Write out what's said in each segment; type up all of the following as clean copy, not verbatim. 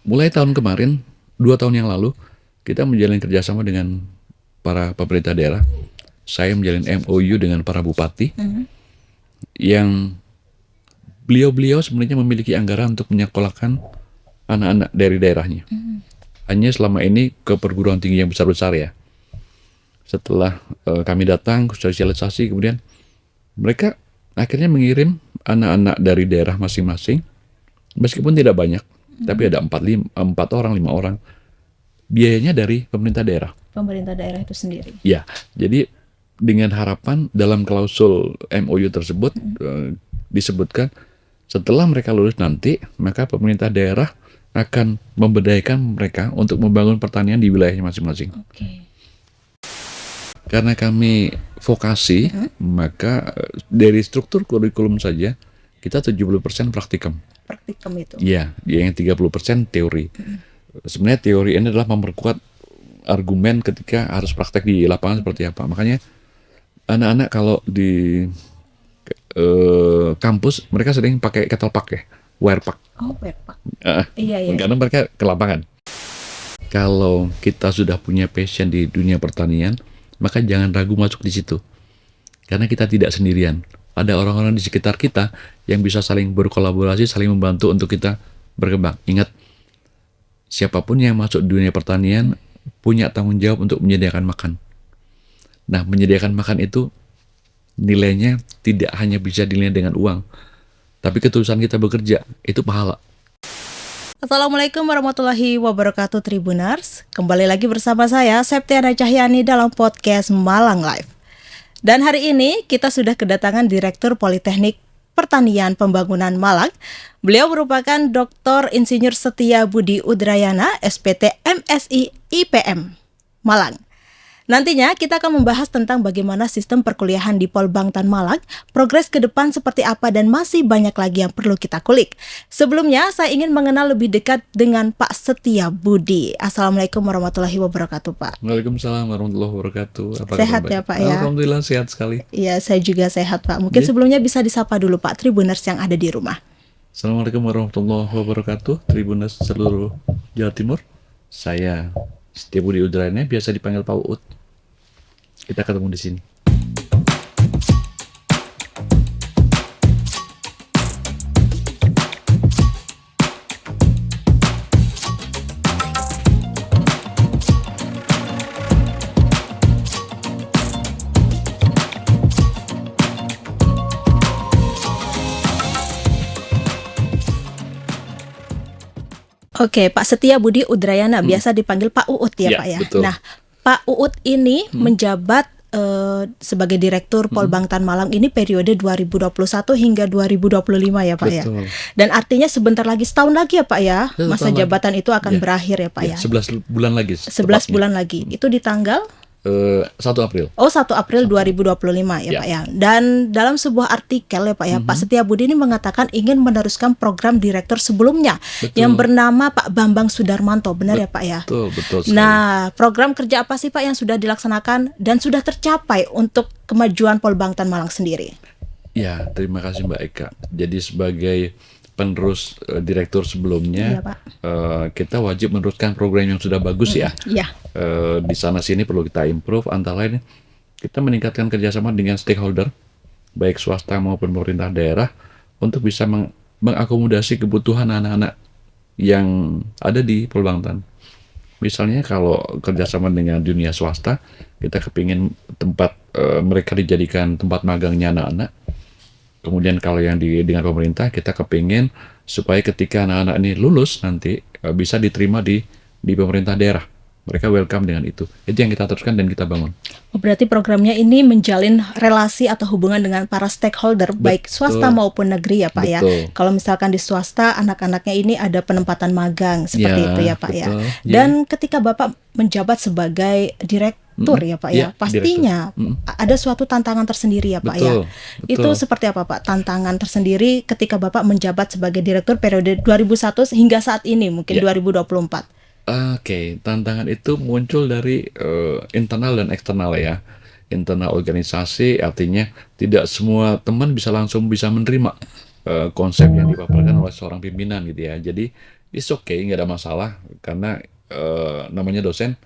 mulai tahun kemarin, 2 tahun yang lalu, kita menjalin kerjasama dengan para pemerintah daerah. Saya menjalin MOU dengan para bupati yang beliau-beliau sebenarnya memiliki anggaran untuk menyekolahkan anak-anak dari daerahnya. Hanya selama ini ke perguruan tinggi yang besar-besar ya. Setelah kami datang, sosialisasi, kemudian mereka akhirnya mengirim anak-anak dari daerah masing-masing, meskipun tidak banyak, tapi ada 4 orang, 5 orang. Biayanya dari pemerintah daerah. Pemerintah daerah itu sendiri. Ya, jadi dengan harapan dalam klausul MOU tersebut disebutkan setelah mereka lulus nanti, maka pemerintah daerah akan memberdayakan mereka untuk membangun pertanian di wilayahnya masing-masing. Oke. Karena kami vokasi, maka dari struktur kurikulum saja kita 70% praktikum. Praktikum itu. Iya, yang 30% teori. Sebenarnya teori ini adalah memperkuat argumen ketika harus praktek di lapangan seperti apa. Makanya anak-anak kalau di kampus mereka sering pakai kettle pack ya, wire pack. Oh, Pak. Uh, Iya. Karena mereka ke lapangan. Kalau kita sudah punya passion di dunia pertanian, maka jangan ragu masuk di situ. Karena kita tidak sendirian. Ada orang-orang di sekitar kita yang bisa saling berkolaborasi, saling membantu untuk kita berkembang. Ingat, siapapun yang masuk di dunia pertanian punya tanggung jawab untuk menyediakan makan. Nah, menyediakan makan itu nilainya tidak hanya bisa dinilai dengan uang, tapi ketulusan kita bekerja, itu pahala. Assalamualaikum warahmatullahi wabarakatuh Tribuners. Kembali lagi bersama saya Septiana Cahyani dalam podcast Malang Live. Dan hari ini kita sudah kedatangan Direktur Politeknik Pertanian Pembangunan Malang. Beliau merupakan Dr. Insinyur Setia Budi Udrayana, SPT MSI IPM Malang. Nantinya kita akan membahas tentang bagaimana sistem perkuliahan di Polbangtan Malang, progres ke depan seperti apa, dan masih banyak lagi yang perlu kita kulik. Sebelumnya saya ingin mengenal lebih dekat dengan Pak Setia Budi. Assalamualaikum warahmatullahi wabarakatuh, Pak. Waalaikumsalam warahmatullahi wabarakatuh. Apa Sehat kabar, ya, Mbak? Pak, ya? Alhamdulillah sehat sekali. Iya, saya juga sehat, Pak. Mungkin sebelumnya bisa disapa dulu, Pak, Tribuners yang ada di rumah. Assalamualaikum warahmatullahi wabarakatuh. Tribuners seluruh Jawa Timur. Saya Setia Budi Udrayana, biasa dipanggil Pak Uut. Kita ketemu di sini. Oke, Pak Setia Budi Udrayana, biasa dipanggil Pak Uut ya, Ya, Pak ya. betul. Nah, Pak Uut ini menjabat sebagai Direktur Polbangtan Malang ini periode 2021 hingga 2025 ya, Pak ya. Betul. Dan artinya sebentar lagi, setahun lagi ya, Pak ya, Satu masa tahun lagi. jabatan itu akan Ya. berakhir ya, Pak ya. 11 bulan lagi. 11 bulan lagi. Itu di tanggal 1 April. 1 April 2025 ya, Ya. Pak ya. Dan dalam sebuah artikel ya, Pak ya, Pak Setia Budi ini mengatakan ingin meneruskan program direktur sebelumnya Betul. yang bernama Pak Bambang Sudarmanto. Benar ya, Pak ya? Betul sekali. Nah, program kerja apa sih, Pak, yang sudah dilaksanakan dan sudah tercapai untuk kemajuan Polbangtan Malang sendiri? Ya, terima kasih Mbak Eka. Jadi sebagai penerus direktur sebelumnya, Iya, Pak. kita wajib meneruskan program yang sudah bagus ya. Iya. Di sana sini perlu kita improve, antara lain kita meningkatkan kerjasama dengan stakeholder baik swasta maupun pemerintah daerah untuk bisa mengakomodasi kebutuhan anak-anak yang ada di Polbangtan. Misalnya kalau kerjasama dengan dunia swasta, kita kepingin tempat mereka dijadikan tempat magangnya anak-anak. Kemudian kalau yang dengan pemerintah, kita kepingin supaya ketika anak-anak ini lulus nanti bisa diterima di pemerintah daerah. Mereka welcome dengan itu. Itu yang kita teruskan dan kita bangun. Oh, berarti programnya ini menjalin relasi atau hubungan dengan para stakeholder, baik swasta maupun negeri ya, Pak ya. Betul. Kalau misalkan di swasta, anak-anaknya ini ada penempatan magang seperti Ya, itu ya, Pak ya. betul. Dan ketika Bapak menjabat sebagai direktur ya, Pak ya, Ya, pastinya ada suatu tantangan tersendiri ya, Pak ya. Betul, Itu betul. seperti apa, Pak? Tantangan tersendiri ketika Bapak menjabat sebagai direktur periode 2001 hingga saat ini, mungkin 2024. Oke, tantangan itu muncul dari internal dan eksternal ya. Internal organisasi artinya tidak semua teman bisa langsung bisa menerima konsep yang dipaparkan oleh seorang pimpinan gitu ya. Jadi it's okay, nggak ada masalah karena namanya dosen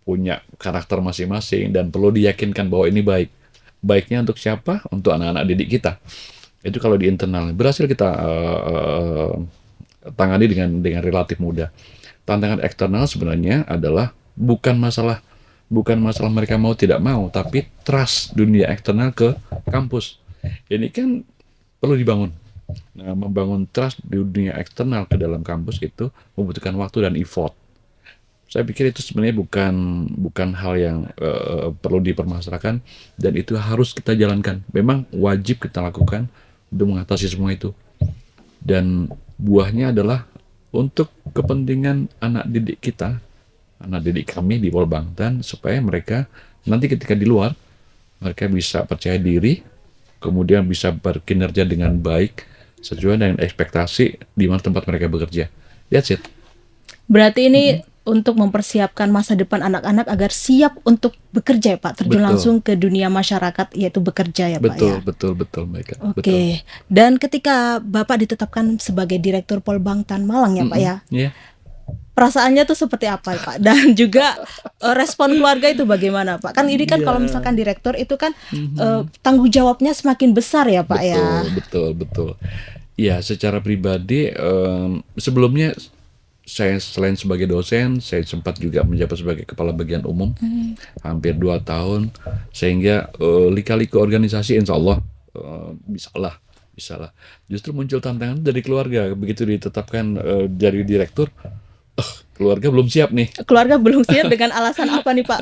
punya karakter masing-masing dan perlu diyakinkan bahwa ini baik. Baiknya untuk siapa? Untuk anak-anak didik kita. Itu kalau di internal berhasil kita tangani dengan relatif mudah. Tantangan eksternal sebenarnya adalah bukan masalah mereka mau tidak mau, tapi trust dunia eksternal ke kampus. Ini kan perlu dibangun. Nah, membangun trust di dunia eksternal ke dalam kampus itu membutuhkan waktu dan effort. Saya pikir itu sebenarnya bukan hal yang perlu dipermasalahkan dan itu harus kita jalankan. Memang wajib kita lakukan untuk mengatasi semua itu. Dan buahnya adalah untuk kepentingan anak didik kita, anak didik kami di Polbangtan, supaya mereka nanti ketika di luar mereka bisa percaya diri, kemudian bisa berkinerja dengan baik sesuai dengan ekspektasi di mana tempat mereka bekerja. That's it. Berarti ini untuk mempersiapkan masa depan anak-anak agar siap untuk bekerja ya Pak, terjun Betul. langsung ke dunia masyarakat yaitu bekerja ya Pak ya. Betul, mereka. Oke. Dan ketika Bapak ditetapkan sebagai Direktur Polbangtan Malang ya Pak ya, Iya. perasaannya tuh seperti apa ya, Pak? Dan juga respon keluarga itu bagaimana Pak? Kan ini kan kalau misalkan direktur itu kan tanggung jawabnya semakin besar ya Pak ya. Betul. Ya, secara pribadi sebelumnya saya selain sebagai dosen, saya sempat juga menjabat sebagai kepala bagian umum hampir 2 tahun, sehingga lika-liku organisasi insya Allah bisa lah. Justru muncul tantangan dari keluarga begitu ditetapkan jadi direktur, keluarga belum siap nih. Keluarga belum siap dengan alasan apa nih Pak?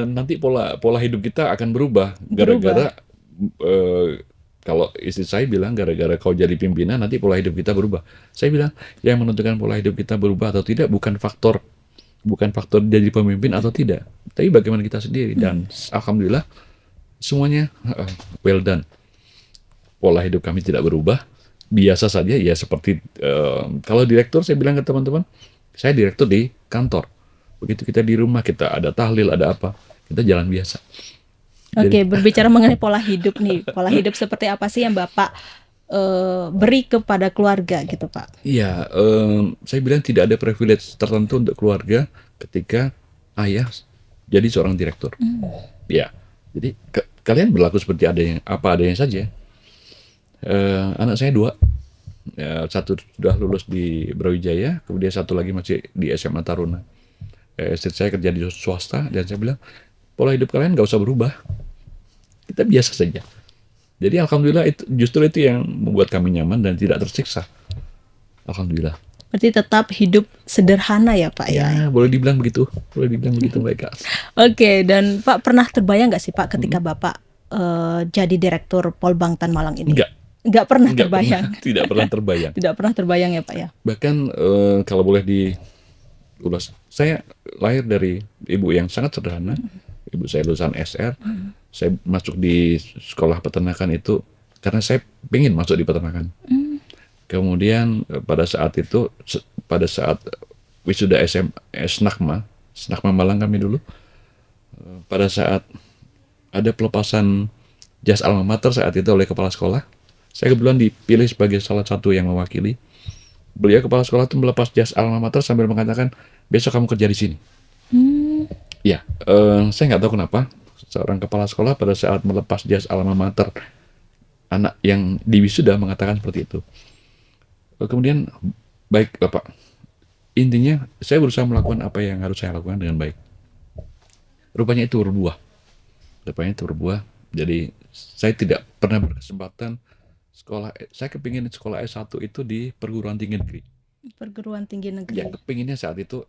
Nanti pola hidup kita akan berubah gara-gara kalau istri saya bilang gara-gara kau jadi pimpinan nanti pola hidup kita berubah. Saya bilang yang menentukan pola hidup kita berubah atau tidak bukan faktor jadi pemimpin atau tidak, tapi bagaimana kita sendiri. Dan alhamdulillah semuanya well done. Pola hidup kami tidak berubah, biasa saja ya seperti kalau direktur saya bilang ke teman-teman, saya direktur di kantor. Begitu kita di rumah kita ada tahlil ada apa, kita jalan biasa. Oke, berbicara mengenai pola hidup nih, pola hidup seperti apa sih yang Bapak beri kepada keluarga gitu Pak? Iya, saya bilang tidak ada privilege tertentu untuk keluarga ketika ayah jadi seorang direktur. Ya, jadi kalian berlaku seperti apa adanya saja. Anak saya 2, satu sudah lulus di Brawijaya, kemudian satu lagi masih di SMA Taruna. Istri saya kerja di swasta dan saya bilang pola hidup kalian gak usah berubah, kita biasa saja. Jadi alhamdulillah justru itu yang membuat kami nyaman dan tidak tersiksa. Alhamdulillah. Berarti tetap hidup sederhana ya Pak ya? Ya, boleh dibilang begitu mereka. Oke, dan Pak pernah terbayang nggak sih Pak ketika Bapak jadi Direktur Polbangtan Malang ini? Nggak pernah terbayang. Tidak pernah terbayang. Tidak pernah terbayang ya Pak ya? Bahkan kalau boleh diulas, saya lahir dari ibu yang sangat sederhana. Ibu saya lulusan SR. Saya masuk di sekolah peternakan itu karena saya pengen masuk di peternakan. Kemudian pada saat wisuda Snakma Malang kami dulu, pada saat ada pelepasan jas alma mater saat itu oleh kepala sekolah, saya kebetulan dipilih sebagai salah satu yang mewakili. Beliau kepala sekolah itu melepas jas alma mater sambil mengatakan, besok kamu kerja di sini. Ya, saya nggak tahu kenapa seorang kepala sekolah pada saat melepas jas alma mater anak yang diwisuda mengatakan seperti itu. Kemudian, baik Bapak, intinya saya berusaha melakukan apa yang harus saya lakukan dengan baik. Rupanya itu berbuah. Jadi saya tidak pernah berkesempatan sekolah. Saya kepingin sekolah S1 itu di perguruan tinggi negeri. Perguruan tinggi negeri. Ya, kepinginnya saat itu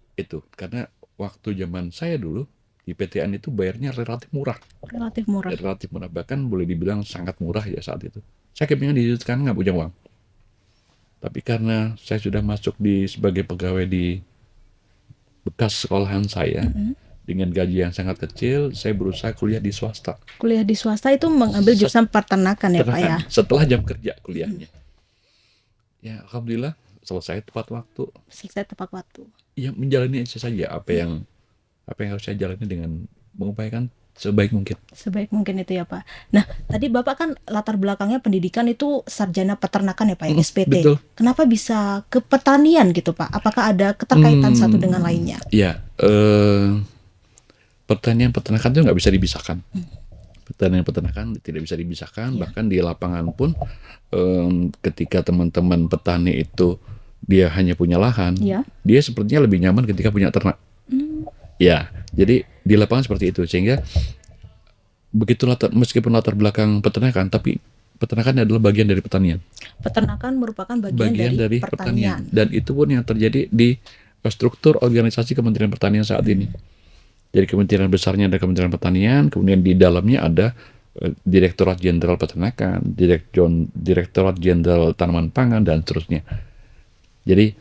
karena waktu zaman saya dulu di PTN itu bayarnya relatif murah. Relatif murah, bahkan boleh dibilang sangat murah ya saat itu. Saya kepingin di situ kan nggak punya uang. Tapi karena saya sudah masuk sebagai pegawai di bekas sekolahan saya, dengan gaji yang sangat kecil, saya berusaha kuliah di swasta. Kuliah di swasta itu mengambil jurusan peternakan ya Pak ya? Setelah jam kerja kuliahnya. Ya alhamdulillah selesai tepat waktu. Ya menjalani saja apa yang harus saya jalani dengan mengupayakan sebaik mungkin. Sebaik mungkin itu ya Pak. Nah, tadi Bapak kan latar belakangnya pendidikan itu sarjana peternakan ya Pak, ya, SPT. Betul. Kenapa bisa ke pertanian gitu Pak? Apakah ada keterkaitan satu dengan lainnya? Ya, pertanian peternakan itu nggak bisa dipisahkan. Pertanian peternakan tidak bisa dipisahkan. Bahkan di lapangan pun, ketika teman-teman petani itu dia hanya punya lahan, dia sepertinya lebih nyaman ketika punya ternak. Ya, jadi di lapangan seperti itu, sehingga begitu meskipun latar belakang peternakan, tapi peternakan adalah bagian dari pertanian. Peternakan merupakan bagian dari pertanian. Dan itu pun yang terjadi di struktur organisasi Kementerian Pertanian saat ini. Jadi kementerian besarnya ada Kementerian Pertanian, kemudian di dalamnya ada Direktorat Jenderal Peternakan, Direktorat Jenderal Tanaman Pangan, dan seterusnya. Jadi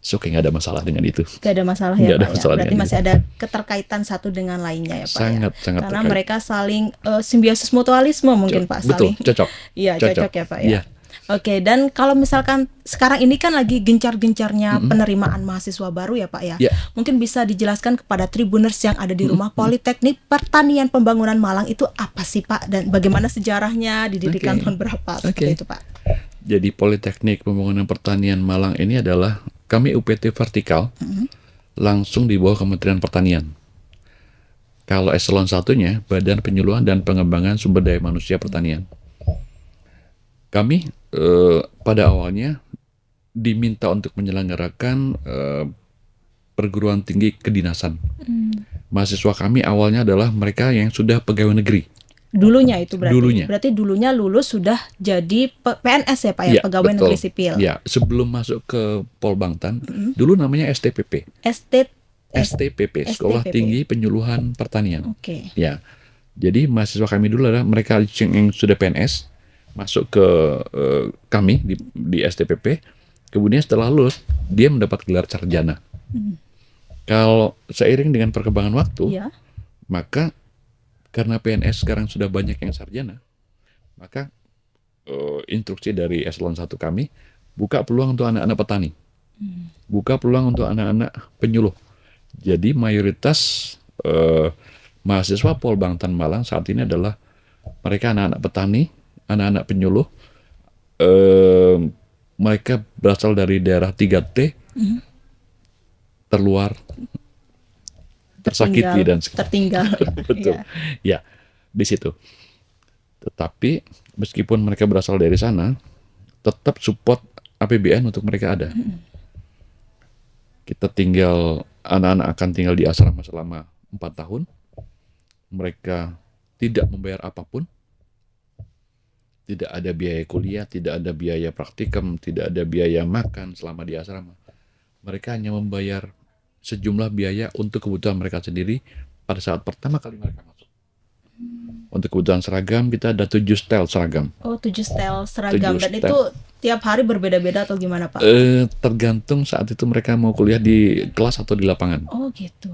oke, nggak ada masalah dengan itu. Nggak ada masalah ya Pak ya. Berarti masih ada keterkaitan satu dengan lainnya ya Pak sangat ya. Sangat karena terkait. mereka saling simbiosis mutualisme mungkin Pak. Betul, saling. cocok. Iya, cocok ya Pak ya. Iya. Oke, dan kalau misalkan sekarang ini kan lagi gencar-gencarnya penerimaan mahasiswa baru ya Pak ya. Mungkin bisa dijelaskan kepada Tribuners yang ada di rumah Politeknik Pertanian Pembangunan Malang itu apa sih Pak, dan bagaimana sejarahnya, didirikan tahun berapa, seperti itu Pak. Jadi Politeknik Pembangunan Pertanian Malang ini adalah kami UPT vertikal, langsung di bawah Kementerian Pertanian. Kalau eselon satunya Badan Penyuluhan dan Pengembangan Sumber Daya Manusia Pertanian. Kami pada awalnya diminta untuk menyelenggarakan perguruan tinggi kedinasan. Mahasiswa kami awalnya adalah mereka yang sudah pegawai negeri. Dulunya itu berarti. Dulunya. Berarti dulunya lulus sudah jadi PNS ya Pak ya, pegawai negeri sipil. Ya, sebelum masuk ke Polbangtan, dulu namanya STPP. STPP, Sekolah Tinggi Penyuluhan Pertanian. Oke. Ya. Jadi mahasiswa kami dulu adalah mereka yang sudah PNS masuk ke kami di STPP. Kemudian setelah lulus dia mendapat gelar sarjana. Kalau seiring dengan perkembangan waktu, maka karena PNS sekarang sudah banyak yang sarjana, maka instruksi dari eselon 1 kami buka peluang untuk anak-anak petani, buka peluang untuk anak-anak penyuluh. Jadi mayoritas mahasiswa Polbangtan Malang saat ini adalah mereka anak-anak petani, anak-anak penyuluh. Mereka berasal dari daerah 3T, terluar, tersakiti dan tertinggal. Betul. Ya, di situ. Tetapi meskipun mereka berasal dari sana, tetap support APBN untuk mereka ada. Kita anak-anak akan tinggal di asrama selama 4 tahun. Mereka tidak membayar apapun. Tidak ada biaya kuliah, tidak ada biaya praktikum, tidak ada biaya makan selama di asrama. Mereka hanya membayar sejumlah biaya untuk kebutuhan mereka sendiri pada saat pertama kali mereka masuk. Untuk kebutuhan seragam kita ada 7 setel seragam. Oh, 7 setel seragam. Dan itu tiap hari berbeda-beda atau gimana Pak? Tergantung saat itu mereka mau kuliah di kelas atau di lapangan. Oh gitu.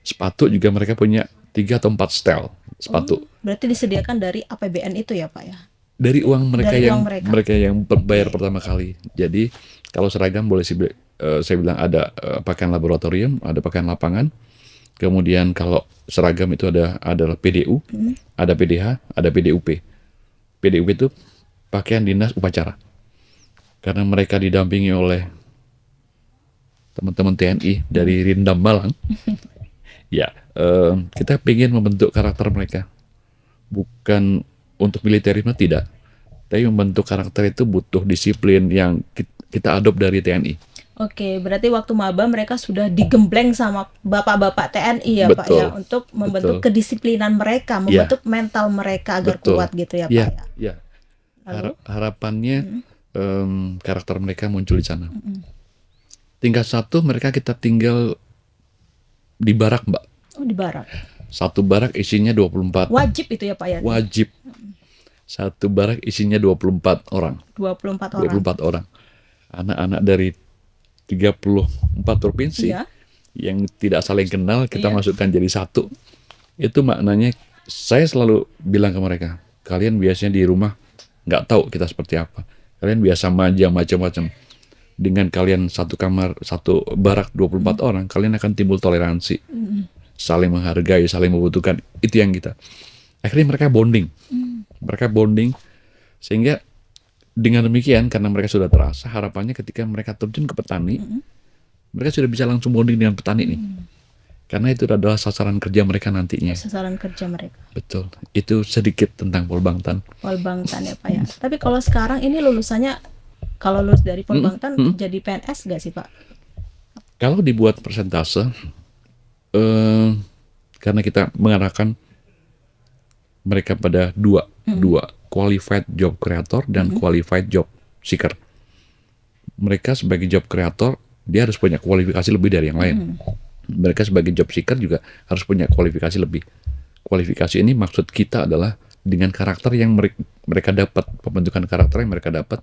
Sepatu juga mereka punya 3 atau 4 setel sepatu. Berarti disediakan dari APBN itu ya Pak ya? Dari uang mereka dari mereka yang bayar pertama kali. Jadi kalau seragam boleh saya bilang ada pakaian laboratorium, ada pakaian lapangan. Kemudian kalau seragam itu adalah PDU, ada PDH, ada PDUP. PDUP itu pakaian dinas upacara. Karena mereka didampingi oleh teman-teman TNI dari Rindam Malang. Ya, kita ingin membentuk karakter mereka. Bukan untuk militerisme, tidak. Tapi membentuk karakter itu butuh disiplin yang kita adopt dari TNI. Oke, berarti waktu maba mereka sudah digembleng sama bapak-bapak TNI ya Pak ya, untuk membentuk kedisiplinan mereka, membentuk mental mereka agar kuat gitu ya Pak ya. Ya. Harapannya karakter mereka muncul di sana. Tingkat 1 mereka kita tinggal di barak Mbak. Oh, di barak. Satu barak isinya 24. Wajib itu ya Pak ya? Wajib. Satu barak isinya 24 orang. 24 orang. Anak-anak dari 34 provinsi yang tidak saling kenal kita masukkan jadi satu. Itu maknanya saya selalu bilang ke mereka, kalian biasanya di rumah nggak tahu kita seperti apa. Kalian biasa manja macam-macam. Dengan kalian satu kamar, satu barak 24 orang, kalian akan timbul toleransi. saling menghargai, saling membutuhkan. Itu yang kita. Akhirnya mereka bonding sehingga dengan demikian karena mereka sudah terasa, harapannya ketika mereka terjun ke petani, mereka sudah bisa langsung bonding dengan petani nih. Karena itu adalah sasaran kerja mereka nantinya. Sasaran kerja mereka. Betul. Itu sedikit tentang Polbangtan. Polbangtan ya Pak ya. Tapi kalau sekarang ini lulusannya, kalau lulus dari Polbangtan jadi PNS gak sih Pak? Kalau dibuat persentase, karena kita mengarahkan mereka pada dua qualified job creator dan qualified job seeker. Mereka sebagai job creator dia harus punya kualifikasi lebih dari yang lain. Mereka sebagai job seeker juga harus punya kualifikasi lebih. Kualifikasi ini maksud kita adalah dengan karakter yang mereka dapat, pembentukan karakter yang mereka dapat,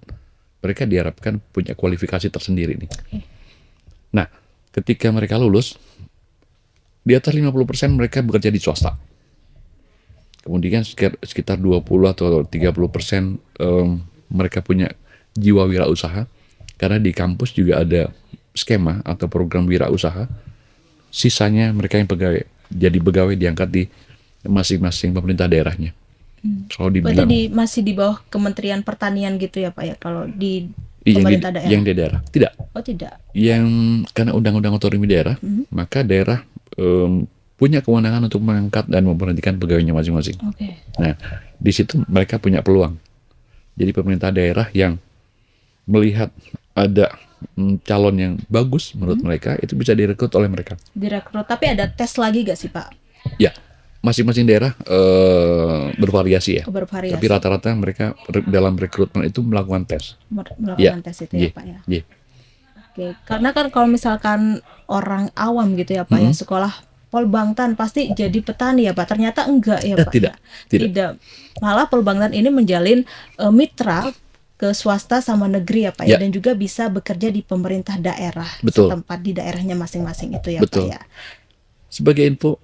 mereka diharapkan punya kualifikasi tersendiri nih. Nah, ketika mereka lulus, di atas 50% mereka bekerja di swasta. Kemudian sekitar 20 atau 30% mereka punya jiwa wirausaha, karena di kampus juga ada skema atau program wirausaha. Sisanya mereka yang jadi pegawai diangkat di masing-masing pemerintah daerahnya. Kalau dibilang, berarti masih di bawah Kementerian Pertanian gitu ya Pak ya, kalau di yang pemerintah daerah? Yang di daerah tidak. Oh tidak. Yang karena undang-undang otonomi daerah, maka daerah punya kewenangan untuk mengangkat dan memberhentikan pegawainya masing-masing. Nah, di situ mereka punya peluang. Jadi pemerintah daerah yang melihat ada calon yang bagus menurut mereka, itu bisa direkrut oleh mereka. Direkrut, tapi ada tes lagi gak sih Pak? Ya, masing-masing daerah bervariasi ya. Bervariasi. Tapi rata-rata mereka dalam rekrutmen itu melakukan tes. Melakukan tes itu ya Pak ya. Oke, karena kan kalau misalkan orang awam gitu ya Pak ya, sekolah Polbangtan pasti jadi petani ya Pak. Ternyata enggak ya Pak. Tidak. Malah Polbangtan ini menjalin mitra ke swasta sama negeri ya Pak ya, dan juga bisa bekerja di pemerintah daerah setempat di daerahnya masing-masing itu ya Pak ya. Sebagai info,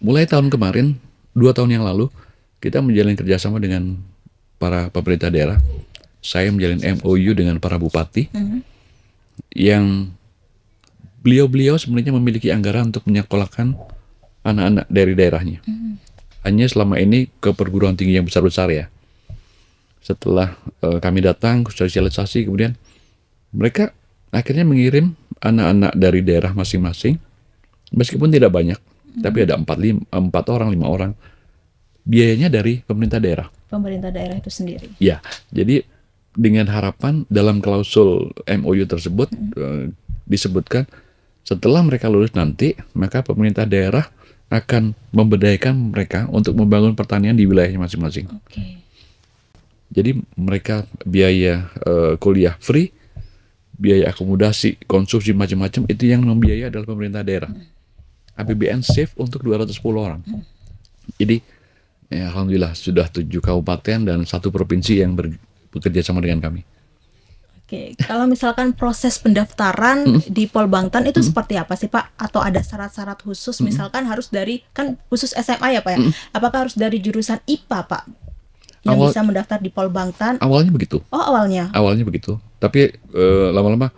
mulai tahun kemarin, 2 tahun yang lalu, kita menjalin kerjasama dengan para pemerintah daerah. Saya menjalin MOU dengan para bupati yang beliau-beliau sebenarnya memiliki anggaran untuk menyekolahkan anak-anak dari daerahnya. Hanya selama ini ke perguruan tinggi yang besar-besar ya. Setelah kami datang, sosialisasi, kemudian mereka akhirnya mengirim anak-anak dari daerah masing-masing, meskipun tidak banyak, tapi ada 4 orang, 5 orang. Biayanya dari pemerintah daerah. Pemerintah daerah itu sendiri. Ya, jadi dengan harapan dalam klausul MOU tersebut disebutkan setelah mereka lulus nanti, maka pemerintah daerah akan memberdayakan mereka untuk membangun pertanian di wilayahnya masing-masing. Jadi mereka biaya kuliah free, biaya akomodasi, konsumsi macam-macam itu yang membiayai adalah pemerintah daerah. APBN save untuk 210 orang. Jadi ya, alhamdulillah sudah 7 kabupaten dan 1 provinsi yang bekerja sama dengan kami. Oke, kalau misalkan proses pendaftaran di Polbangtan itu seperti apa sih Pak? Atau ada syarat-syarat khusus, misalkan harus dari, kan khusus SMA ya Pak ya? Apakah harus dari jurusan IPA Pak yang bisa mendaftar di Polbangtan? Awalnya begitu. Oh awalnya? Awalnya begitu, tapi lama-lama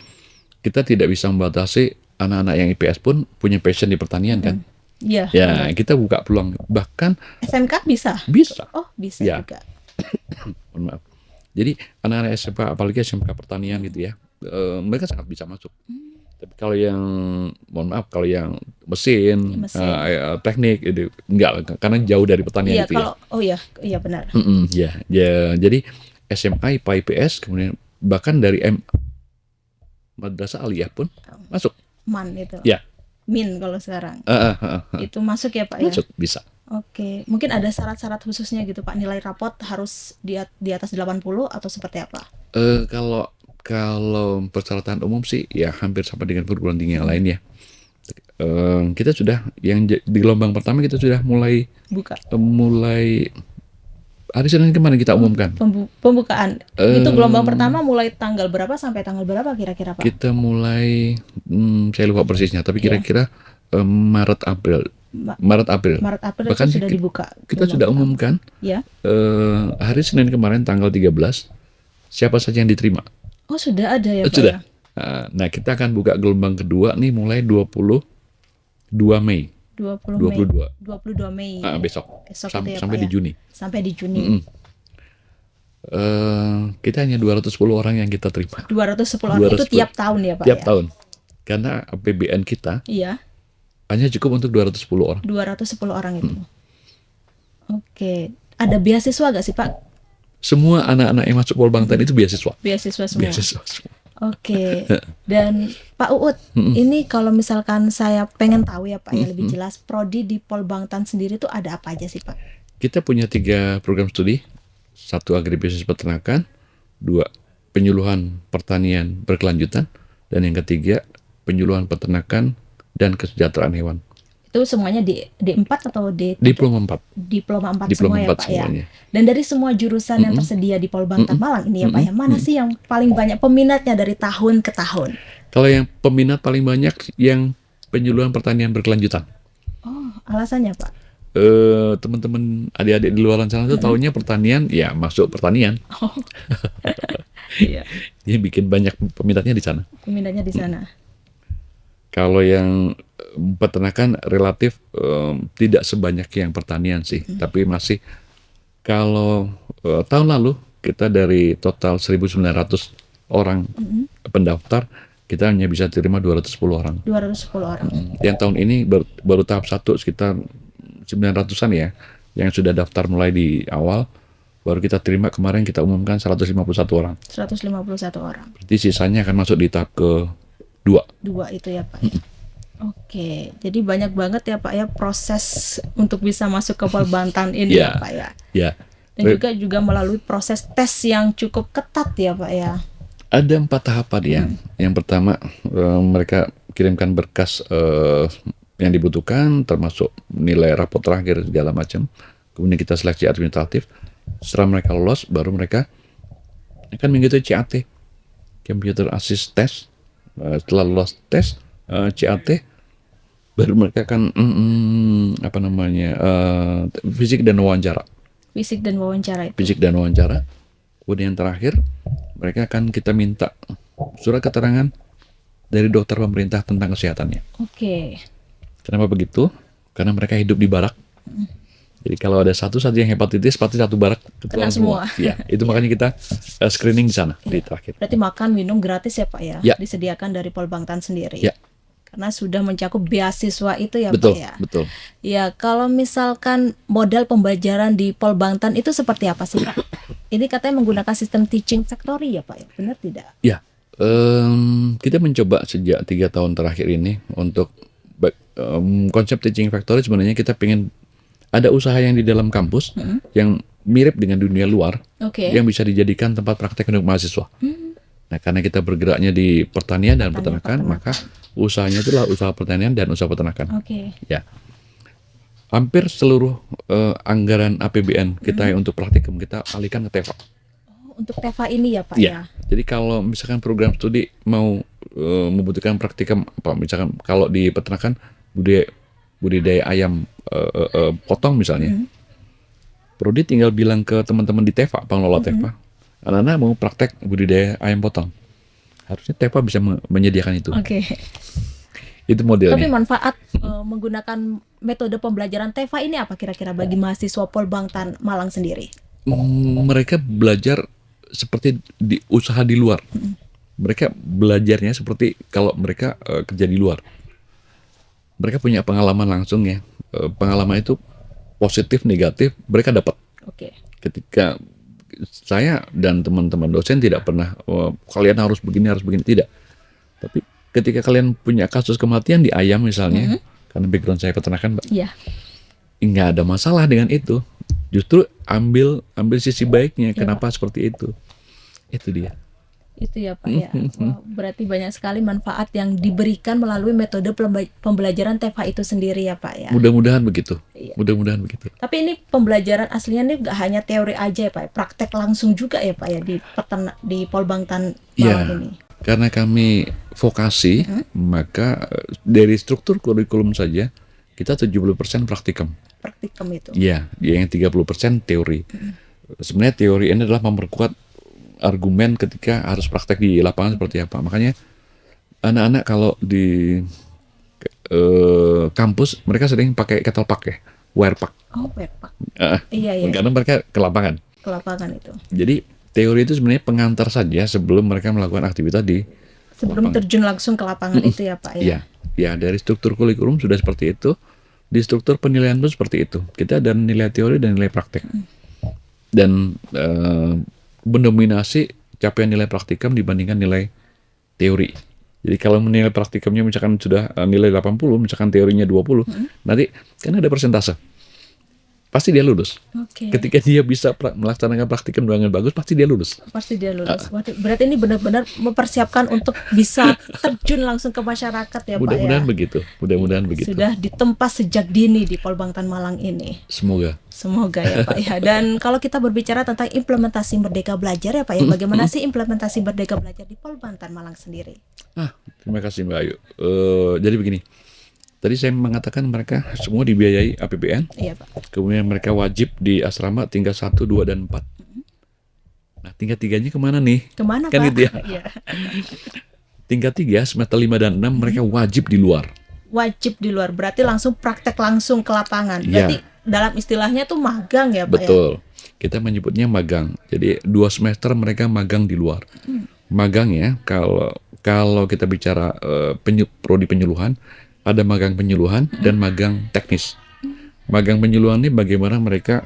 kita tidak bisa membatasi anak-anak yang IPS pun punya passion di pertanian kan? Iya. Ya, kita buka peluang. Bahkan SMK bisa? Bisa. Oh bisa juga. Mohon maaf. Jadi anak-anak SMK, apalagi SMK pertanian gitu ya, mereka sangat bisa masuk. Tapi kalau yang, mohon maaf, kalau yang mesin. Teknik itu enggak, karena jauh dari pertanian itu kalau, ya. Oh iya benar. Ya, jadi SMA, IPA, IPS, kemudian bahkan dari Madrasah Aliyah pun masuk. MAN itu. Ya. MIN kalau sekarang. Itu masuk ya Pak ya? Masuk, bisa. Oke, mungkin ada syarat-syarat khususnya gitu Pak, nilai rapot harus di atas 80 atau seperti apa? Kalau persyaratan umum sih ya hampir sama dengan perguruan tinggi yang lain ya. Kita sudah yang di gelombang pertama kita sudah mulai hari Senin kemarin kita umumkan. Pembukaan. Itu gelombang pertama mulai tanggal berapa sampai tanggal berapa kira-kira Pak? Kita mulai saya lupa persisnya, tapi kira-kira Maret April. Bahkan sudah dibuka. Kita sudah umumkan. Ya. Hari Senin kemarin tanggal 13 siapa saja yang diterima. Oh, sudah ada ya Pak? Sudah. Ya? Nah, kita akan buka gelombang kedua nih mulai 20 2 Mei. 20 Mei. 22 Mei. Besok. Besok Sampai itu ya, Pak, di ya? Juni. Sampai di Juni. Kita hanya 210 orang yang kita terima. 210 orang itu 210. tiap tahun ya, Pak, Tiap ya? tahun. Karena APBN kita Iya, hanya cukup untuk 210 orang. 210 orang itu. Oke. Ada beasiswa gak sih, Pak? Semua anak-anak yang masuk Polbangtan itu beasiswa. Beasiswa semua. Beasiswa semua. Oke. Dan Pak Uut, ini kalau misalkan saya pengen tahu ya Pak ya lebih jelas, prodi di Polbangtan sendiri tuh ada apa aja sih, Pak? Kita punya 3 program studi. 1 agribisnis peternakan, 2 penyuluhan pertanian berkelanjutan, dan yang ketiga penyuluhan peternakan dan kesejahteraan hewan. Itu semuanya di D4 atau D3? Diploma 4. Diploma 4 Diploma semua ya 4 Pak semuanya. ya. Dan dari semua jurusan yang tersedia di Polbangtan Malang ini ya Pak ya, mana sih yang paling banyak peminatnya dari tahun ke tahun? Kalau yang peminat paling banyak yang penyuluhan pertanian berkelanjutan. Oh, alasannya Pak? Teman-teman adik-adik di luar sana tuh taunya pertanian, ya masuk pertanian. Oh. Iya, Dia bikin banyak peminatnya di sana. peminatnya di sana. Kalau yang peternakan relatif tidak sebanyak yang pertanian sih, tapi masih kalau tahun lalu kita dari total 1.900 orang pendaftar, kita hanya bisa terima 210 orang. 210 orang. Yang tahun ini baru tahap 1 sekitar 900-an ya, yang sudah daftar mulai di awal, baru kita terima kemarin kita umumkan 151 orang. 151 orang. Berarti sisanya akan masuk di tahap ke-2. 2 itu ya Pak. Oke, jadi banyak banget ya Pak ya proses untuk bisa masuk ke Polbangtan ini ya Pak ya. Ya. Dan juga melalui proses tes yang cukup ketat ya Pak ya. Ada 4 tahapan ya. Yang pertama mereka kirimkan berkas yang dibutuhkan, termasuk nilai rapot terakhir segala macam. Kemudian kita seleksi administratif. Setelah mereka lolos, baru mereka akan mengikuti CAT, Computer Assist Test. Setelah lolos tes CAT, baru mereka akan fisik dan wawancara. Fisik dan wawancara itu. Fisik dan wawancara. Kemudian yang terakhir, mereka akan kita minta surat keterangan dari dokter pemerintah tentang kesehatannya. Oke. Kenapa begitu? Karena mereka hidup di barak. Jadi kalau ada satu yang hepatitis, pasti satu barak Kena ketularan semua. Ya, itu makanya kita screening di sana di terakhir. Berarti makan minum gratis ya Pak ya? Ya. Disediakan dari Polbangtan sendiri. Ya. Karena sudah mencakup beasiswa itu ya Betul, Pak ya. betul. Ya, kalau misalkan model pembelajaran di Polbangtan itu seperti apa sih Pak? Ini katanya menggunakan sistem teaching factory ya Pak ya, benar tidak? Ya, kita mencoba sejak 3 tahun terakhir ini untuk konsep teaching factory. Sebenarnya kita pengen ada usaha yang di dalam kampus yang mirip dengan dunia luar, Oke. yang bisa dijadikan tempat praktek untuk mahasiswa. Nah, karena kita bergeraknya di pertanian dan peternakan, maka usahanya itulah usaha pertanian dan usaha peternakan. Oke. Ya, hampir seluruh anggaran APBN kita untuk praktikum kita alihkan ke TEFA. Oh, untuk TEFA ini ya Pak Ya. ya? Jadi kalau misalkan program studi mau membutuhkan praktikum, misalkan kalau di peternakan budidaya ayam potong misalnya, prodi tinggal bilang ke teman-teman di TEFA, pengelola TEFA, anak-anak mau praktek budidaya ayam potong, harusnya TEFA bisa menyediakan itu. Oke. Itu modelnya. Tapi manfaat menggunakan metode pembelajaran TEFA ini apa kira-kira bagi mahasiswa Polbangtan Malang sendiri? Mereka belajar seperti di usaha di luar. Mereka belajarnya seperti kalau mereka kerja di luar. Mereka punya pengalaman langsung ya. Pengalaman itu positif, negatif, mereka dapat. Oke. Ketika saya dan teman-teman dosen tidak pernah kalian harus begini, tidak. Tapi ketika kalian punya kasus kematian di ayam misalnya, karena background saya peternakan, Mbak, Iya. nggak ada masalah dengan itu. Justru ambil sisi baiknya. Kenapa seperti itu? Itu dia. Itu ya Pak ya. Wah, berarti banyak sekali manfaat yang diberikan melalui metode pembelajaran TEFA itu sendiri ya Pak ya. Mudah-mudahan begitu. Iya. Mudah-mudahan begitu. Tapi ini pembelajaran aslinya ini nggak hanya teori aja ya Pak, praktek langsung juga ya Pak ya di Polbangtan Malang ini. Karena kami vokasi, maka dari struktur kurikulum saja kita 70% praktikum. Praktikum itu. Iya, yang 30% teori. Sebenarnya teori ini adalah memperkuat argumen ketika harus praktek di lapangan seperti apa. Makanya anak-anak kalau kampus mereka sering pakai kettle pack ya, wire pack. Oh, Pak. Eh, Iya, iya. Karena mereka ke lapangan. Ke lapangan itu. Jadi teori itu sebenarnya pengantar saja sebelum mereka melakukan aktivitas di Sebelum lapangan. terjun langsung ke lapangan itu ya, Pak ya. Ya, dari struktur kurikulum sudah seperti itu. Di struktur penilaian pun seperti itu. Kita ada nilai teori dan nilai praktek. Dan mendominasi capaian nilai praktikum dibandingkan nilai teori. Jadi kalau menilai praktikumnya misalkan sudah nilai 80, misalkan teorinya 20, nanti kan ada persentase. Pasti dia lulus. Oke. Ketika dia bisa melaksanakan praktikum dengan bagus, pasti dia lulus. Pasti dia lulus. Waduh, berarti ini benar-benar mempersiapkan untuk bisa terjun langsung ke masyarakat ya, Pak ya. Mudah-mudahan begitu. Mudah-mudahan begitu. Sudah ditempa sejak dini di Polbangtan Malang ini. Semoga. Semoga ya Pak ya. Dan kalau kita berbicara tentang implementasi Merdeka Belajar ya Pak ya, bagaimana sih implementasi Merdeka Belajar di Polbangtan Malang sendiri? Terima kasih Mbak Ayu. Jadi begini, tadi saya mengatakan mereka semua dibiayai APBN. Iya Pak. Kemudian mereka wajib di asrama tingkat 1, 2, dan 4. Nah, tingkat 3-nya kemana nih? Kemana Kan Pak? gitu ya. Iya. Tingkat 3, semester 5 dan 6 mereka wajib di luar. Wajib di luar, berarti langsung praktek langsung ke lapangan. Berarti dalam istilahnya tuh magang ya Pak ya? Betul. Kita menyebutnya magang. Jadi 2 semester mereka magang di luar. Magang ya, kalau kita bicara prodi penyuluhan, ada magang penyuluhan dan magang teknis. Magang penyuluhan ini bagaimana mereka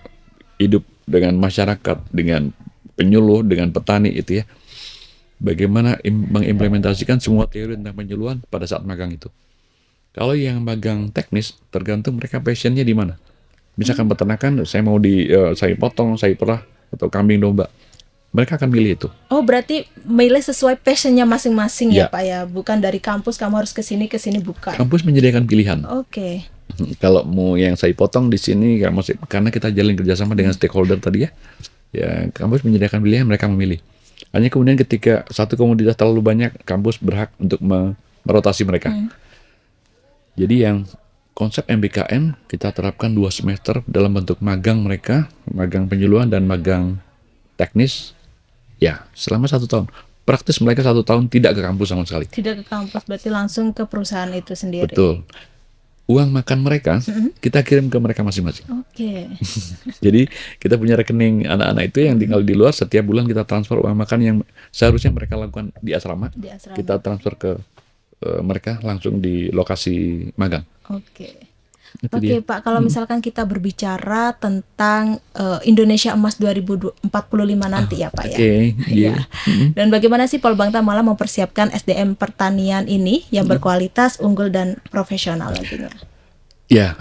hidup dengan masyarakat, dengan penyuluh, dengan petani itu ya. Bagaimana mengimplementasikan semua teori tentang penyuluhan pada saat magang itu. Kalau yang magang teknis, tergantung mereka passionnya di mana. Misalkan peternakan, saya mau saya potong, saya perah, atau kambing domba. Mereka akan milih itu. Oh, berarti milih sesuai passionnya masing-masing ya Ya. Pak ya? Bukan dari kampus kamu harus ke sini bukan. Kampus menyediakan pilihan. Oke. Kalau mau yang saya potong di sini, karena kita jalin kerjasama dengan stakeholder tadi ya, ya kampus menyediakan pilihan, mereka memilih. Hanya kemudian ketika satu komoditas terlalu banyak, kampus berhak untuk merotasi mereka. Jadi yang konsep MBKM kita terapkan 2 semester dalam bentuk magang mereka, magang penyuluhan dan magang teknis. Ya, selama 1 tahun. Praktis mereka 1 tahun tidak ke kampus sama sekali. Tidak ke kampus, berarti langsung ke perusahaan itu sendiri. Betul. Uang makan mereka kita kirim ke mereka masing-masing. Oke. Jadi kita punya rekening anak-anak itu yang tinggal di luar, setiap bulan kita transfer uang makan yang seharusnya mereka lakukan di asrama. Di asrama. Kita transfer ke mereka langsung di lokasi magang. Oke. Itu Oke dia. Pak, kalau misalkan kita berbicara tentang Indonesia Emas 2045 nanti ya Pak ya. Oke, Iya. iya. Dan bagaimana sih Polbangtan Malang mempersiapkan SDM pertanian ini yang berkualitas, unggul dan profesional nantinya? Ya,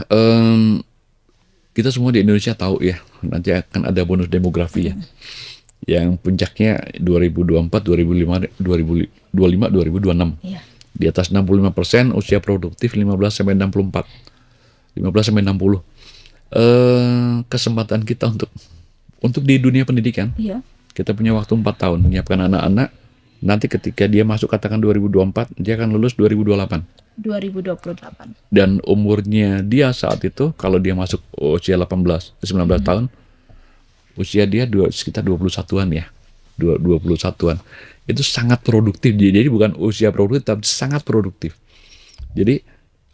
kita semua di Indonesia tahu ya, nanti akan ada bonus demografi ya. Yang puncaknya 2024, 2025, 2026. Iya. Di atas 65% usia produktif 15 sampai 64. 15 sampai 60. Kesempatan kita untuk di dunia pendidikan, Iya. kita punya waktu 4 tahun menyiapkan anak-anak. Nanti ketika dia masuk katakan 2024, dia akan lulus 2028. 2028. Dan umurnya dia saat itu, kalau dia masuk usia 19 tahun, usia dia sekitar 21-an ya. 21-an. Itu sangat produktif. Jadi bukan usia produktif, tapi sangat produktif. Jadi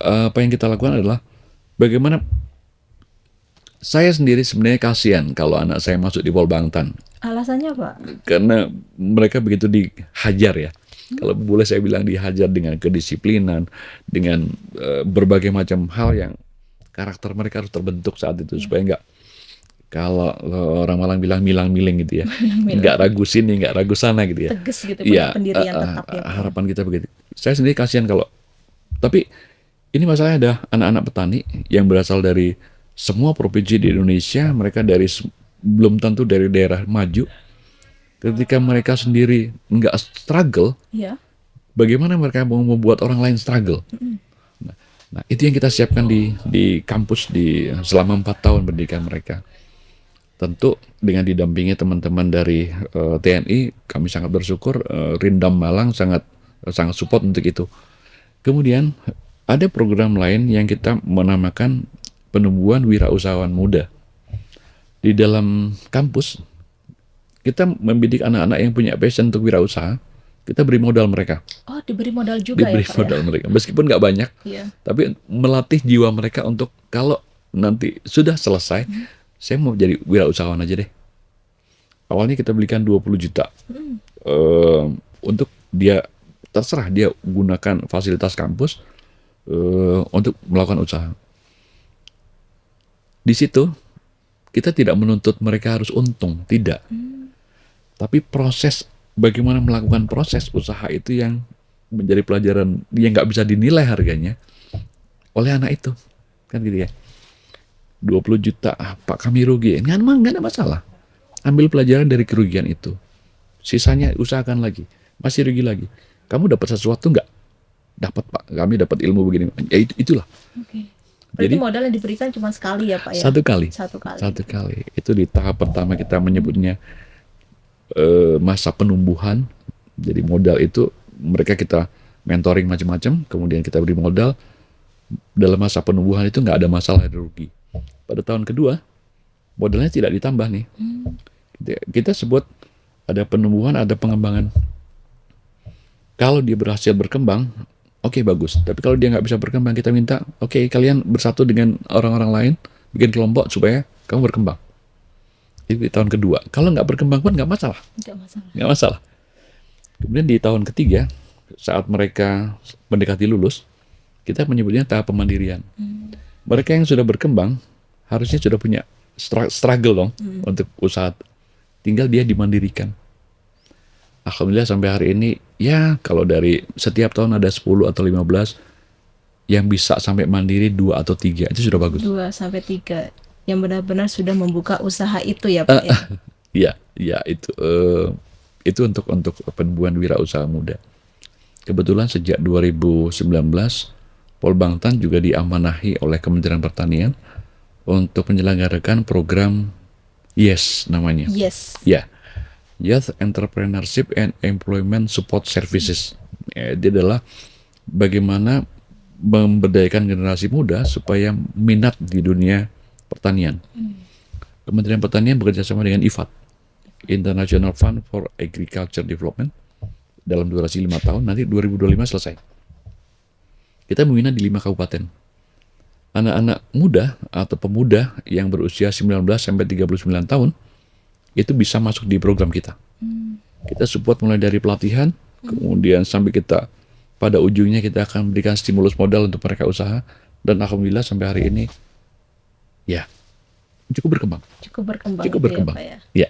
apa yang kita lakukan adalah bagaimana saya sendiri sebenarnya kasihan kalau anak saya masuk di Polbangtan. Alasannya Pak? Karena mereka begitu dihajar ya. Kalau boleh saya bilang dihajar dengan kedisiplinan, dengan berbagai macam hal yang karakter mereka harus terbentuk saat itu supaya enggak, kalau orang Malang bilang milang-miling gitu ya, enggak ragu sini, enggak ragu sana gitu ya. Tegas gitu, Iya, punya pendirian tetap ya Pak. harapan kita begitu. Saya sendiri kasihan kalau, tapi ini masalahnya ada anak-anak petani yang berasal dari semua provinsi di Indonesia, mereka belum tentu dari daerah maju. Ketika mereka sendiri nggak struggle, Iya. bagaimana mereka mau membuat orang lain struggle? Nah, itu yang kita siapkan di kampus selama 4 tahun pendidikan mereka. Tentu dengan didampingi teman-teman dari TNI, kami sangat bersyukur. Rindam Malang sangat support untuk itu. Kemudian ada program lain yang kita menamakan penumbuhan wirausahawan muda. Di dalam kampus kita membidik anak-anak yang punya passion untuk wirausaha. kita beri modal mereka. Oh, diberi modal juga Diberi ya Pak modal mereka. Meskipun nggak banyak, Iya. tapi melatih jiwa mereka untuk kalau nanti sudah selesai, saya mau jadi wirausahawan aja deh. Awalnya kita belikan 20 juta. Untuk dia, terserah dia gunakan fasilitas kampus untuk melakukan usaha. Di situ kita tidak menuntut mereka harus untung, tidak. Tapi proses bagaimana melakukan proses usaha itu yang menjadi pelajaran yang nggak bisa dinilai harganya oleh anak itu, kan gitu ya. 20 juta, Pak kami rugi, nggak ada masalah. Ambil pelajaran dari kerugian itu. Sisanya usahakan lagi, masih rugi lagi. Kamu dapat sesuatu nggak? Dapat Pak, kami dapat ilmu begini. Ya itulah. Oke. Berarti Jadi modal yang diberikan cuma sekali ya Pak ya? satu kali. Satu kali. Satu kali. Itu di tahap pertama kita menyebutnya masa penumbuhan. Jadi modal itu mereka kita mentoring macam-macam, kemudian kita beri modal. Dalam masa penumbuhan itu nggak ada masalah ada rugi. Pada tahun kedua modalnya tidak ditambah nih. Kita sebut ada penumbuhan, ada pengembangan. Kalau dia berhasil berkembang, oke, bagus. Tapi kalau dia nggak bisa berkembang, kita minta, oke, kalian bersatu dengan orang-orang lain, bikin kelompok supaya kamu berkembang. Itu di tahun kedua. Kalau nggak berkembang pun nggak masalah. Nggak masalah. Kemudian di tahun ketiga, saat mereka mendekati lulus, kita menyebutnya tahap pemandirian. Mereka yang sudah berkembang, harusnya sudah punya struggle dong untuk usaha. Tinggal dia dimandirikan. Alhamdulillah sampai hari ini, ya kalau dari setiap tahun ada 10 atau 15 yang bisa sampai mandiri 2 atau 3, itu sudah bagus. 2 sampai 3 yang benar-benar sudah membuka usaha itu ya Pak ya? Ya itu untuk penumbuhan wirausaha muda. Kebetulan sejak 2019 Polbangtan juga diamanahi oleh Kementerian Pertanian untuk menyelenggarakan program YES namanya. Yes. Ya, Youth Entrepreneurship and Employment Support Services. Itu adalah bagaimana memberdayakan generasi muda supaya minat di dunia pertanian. Kementerian Pertanian bekerja sama dengan IFAD, International Fund for Agriculture Development, dalam durasi 5 tahun, nanti 2025 selesai. Kita membina di 5 kabupaten. Anak-anak muda atau pemuda yang berusia 19 sampai 39 tahun itu bisa masuk di program kita. Kita support mulai dari pelatihan, kemudian sampai kita pada ujungnya kita akan berikan stimulus modal untuk mereka usaha, dan alhamdulillah sampai hari ini ya cukup berkembang. Cukup berkembang. Cukup berkembang. Ya, Pak ya? Ya.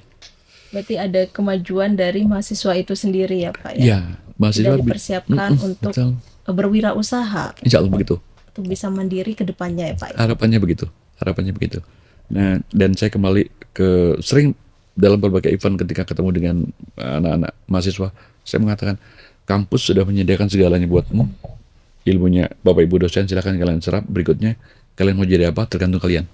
Berarti ada kemajuan dari mahasiswa itu sendiri ya Pak ya? Ya, mahasiswa Dan dipersiapkan untuk betul. berwirausaha. Insya Allah begitu. Untuk bisa mandiri ke depannya ya Pak ya? Harapannya begitu. Nah, dan saya kembali ke sering dalam berbagai event ketika ketemu dengan anak-anak mahasiswa, saya mengatakan kampus sudah menyediakan segalanya buatmu. Ilmunya Bapak Ibu dosen silakan kalian serap. Berikutnya kalian mau jadi apa tergantung kalian.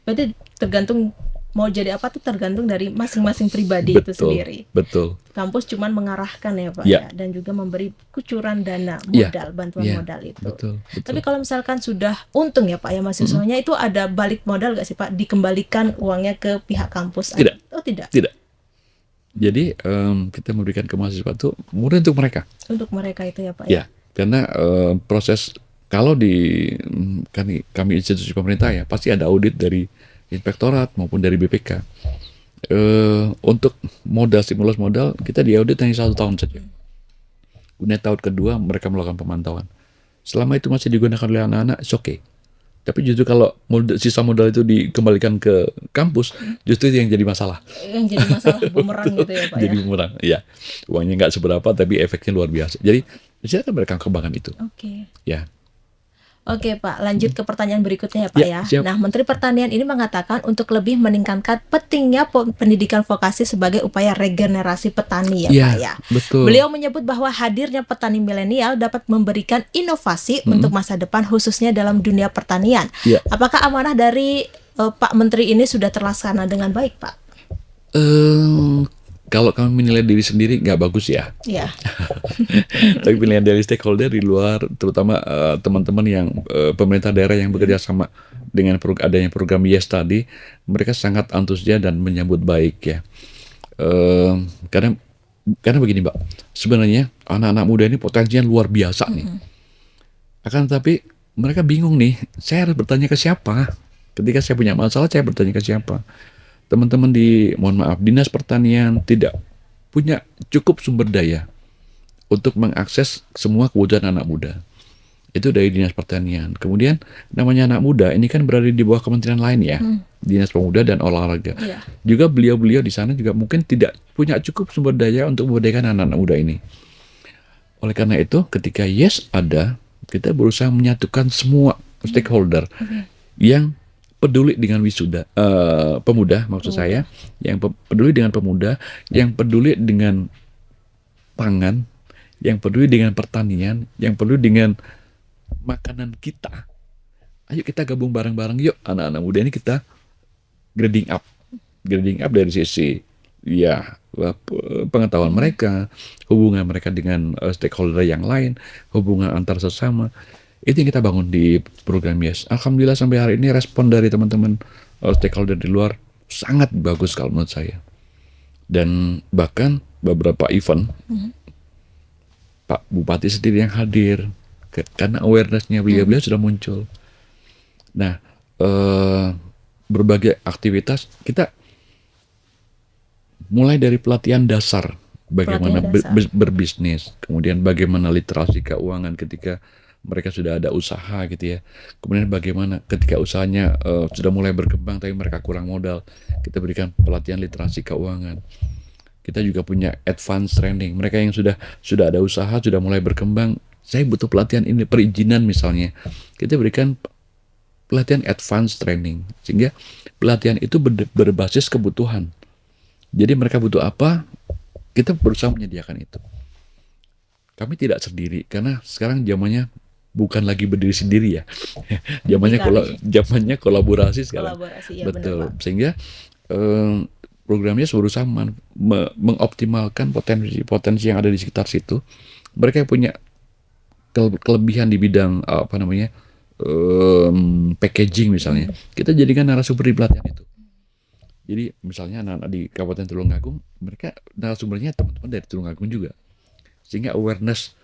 Berarti tergantung mau jadi apa tuh tergantung dari masing-masing pribadi itu sendiri. Betul. Kampus cuman mengarahkan ya Pak Ya. ya, dan juga memberi kucuran dana Ya. modal, bantuan Ya. modal itu. Betul. Tapi kalau misalkan sudah untung ya Pak ya mahasiswanya, itu ada balik modal gak sih Pak? Dikembalikan uangnya ke pihak kampus? Tidak. Oh tidak. Tidak. Jadi kita memberikan ke mahasiswa itu murni untuk mereka. Untuk mereka itu ya Pak Ya, karena proses kalau di kami institusi pemerintah ya pasti ada audit dari inspektorat maupun dari BPK. Untuk modal stimulus modal kita diaudit hanya 1 tahun saja. Kemudian tahun kedua mereka melakukan pemantauan. Selama itu masih digunakan oleh anak-anak, it's okay. Tapi justru kalau sisa modal itu dikembalikan ke kampus, justru itu yang jadi masalah. Yang jadi masalah bumerang gitu ya Pak Jadi ya? bumerang, ya. Uangnya nggak seberapa, tapi efeknya luar biasa. Jadi silakan mereka kembangkan itu. Oke. Ya. Oke Pak, lanjut ke pertanyaan berikutnya ya Pak Ya, ya. siap. Nah, Menteri Pertanian ini mengatakan untuk lebih meningkatkan pentingnya pendidikan vokasi sebagai upaya regenerasi petani ya Pak ya. Betul. Beliau menyebut bahwa hadirnya petani milenial dapat memberikan inovasi untuk masa depan khususnya dalam dunia pertanian. Ya. Apakah amanah dari Pak Menteri ini sudah terlaksana dengan baik Pak? Kalau kami menilai diri sendiri nggak bagus ya. Ya. Tapi penilaian dari stakeholder di luar, terutama teman-teman yang pemerintah daerah yang bekerja sama dengan adanya program YES tadi, mereka sangat antusias dan menyambut baik ya. Karena Karena begini Mbak, sebenarnya anak-anak muda ini potensinya luar biasa nih. Akan tetapi mereka bingung nih, saya harus bertanya ke siapa? Ketika saya punya masalah, saya bertanya ke siapa? Teman-teman di, mohon maaf, Dinas Pertanian tidak punya cukup sumber daya untuk mengakses semua kebutuhan anak muda. Itu dari Dinas Pertanian. Kemudian namanya anak muda ini kan berada di bawah kementerian lain ya, Dinas Pemuda dan Olahraga. Iya. Juga beliau-beliau di sana juga mungkin tidak punya cukup sumber daya untuk memberdayakan anak-anak muda ini. Oleh karena itu, ketika Yes ada, kita berusaha menyatukan semua stakeholder yang peduli dengan pemuda, maksud saya, yang peduli dengan pemuda, yang peduli dengan pangan, yang peduli dengan pertanian, yang peduli dengan makanan kita. Ayo kita gabung bareng-bareng yuk, anak-anak muda ini kita grading up dari sisi ya pengetahuan mereka, hubungan mereka dengan stakeholder yang lain, hubungan antar sesama. Itu yang kita bangun di program Yes. Alhamdulillah sampai hari ini respon dari teman-teman stakeholder di luar sangat bagus kalau menurut saya. Dan bahkan beberapa event Pak Bupati sendiri yang hadir karena awareness-nya beliau sudah muncul. Nah, berbagai aktivitas kita mulai dari pelatihan dasar bagaimana berbisnis, kemudian bagaimana literasi keuangan ketika mereka sudah ada usaha gitu ya. Kemudian bagaimana ketika usahanya sudah mulai berkembang tapi mereka kurang modal, kita berikan pelatihan literasi keuangan. Kita juga punya advance training. Mereka yang sudah ada usaha, sudah mulai berkembang, saya butuh pelatihan ini perizinan misalnya. Kita berikan pelatihan advance training sehingga pelatihan itu berbasis kebutuhan. Jadi mereka butuh apa, kita berusaha menyediakan itu. Kami tidak sendiri karena sekarang zamannya bukan lagi berdiri sendiri ya. Zamannya kolaborasi sekarang. Ya, betul. Benar, sehingga programnya berusaha mengoptimalkan potensi yang ada di sekitar situ. Mereka yang punya kelebihan di bidang packaging misalnya, kita jadikan narasumber di pelatihan itu. Jadi misalnya anak-anak di Kabupaten Tulungagung, mereka narasumbernya teman-teman dari Tulungagung juga, sehingga awareness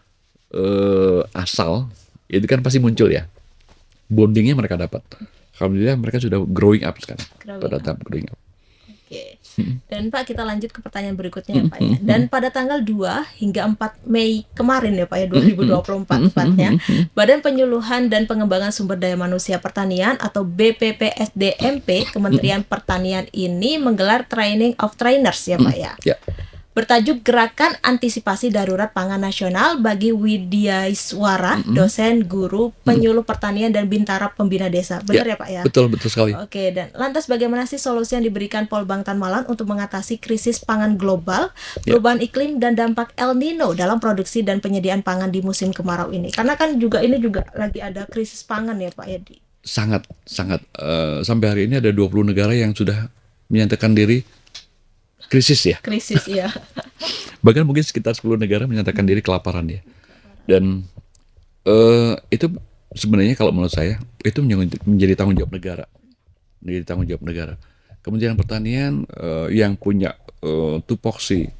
asal itu kan pasti muncul ya, bondingnya mereka dapat. Alhamdulillah mereka sudah growing up sekarang, pada tahap growing up. Oke. Dan Pak, kita lanjut ke pertanyaan berikutnya ya Pak ya. Dan pada tanggal 2 hingga 4 Mei kemarin ya Pak ya, 2024 tepatnya, Badan Penyuluhan dan Pengembangan Sumber Daya Manusia Pertanian atau BPPSDMP Kementerian Pertanian ini menggelar Training of Trainers ya Pak ya. Bertajuk Gerakan Antisipasi Darurat Pangan Nasional bagi Widyaiswara, dosen, guru, penyuluh pertanian dan bintara pembina desa. Benar ya Pak ya? Betul sekali. Oke, dan lantas bagaimana sih solusi yang diberikan Polbang Tanmalan untuk mengatasi krisis pangan global, perubahan iklim dan dampak El Nino dalam produksi dan penyediaan pangan di musim kemarau ini? Karena kan ini juga lagi ada krisis pangan ya Pak ya. Sangat sampai hari ini ada 20 negara yang sudah menyatakan diri krisis ya. Bahkan mungkin sekitar 10 negara menyatakan diri kelaparan ya. Dan itu sebenarnya kalau menurut saya itu menjadi tanggung jawab negara. Kementerian Pertanian yang punya tupoksi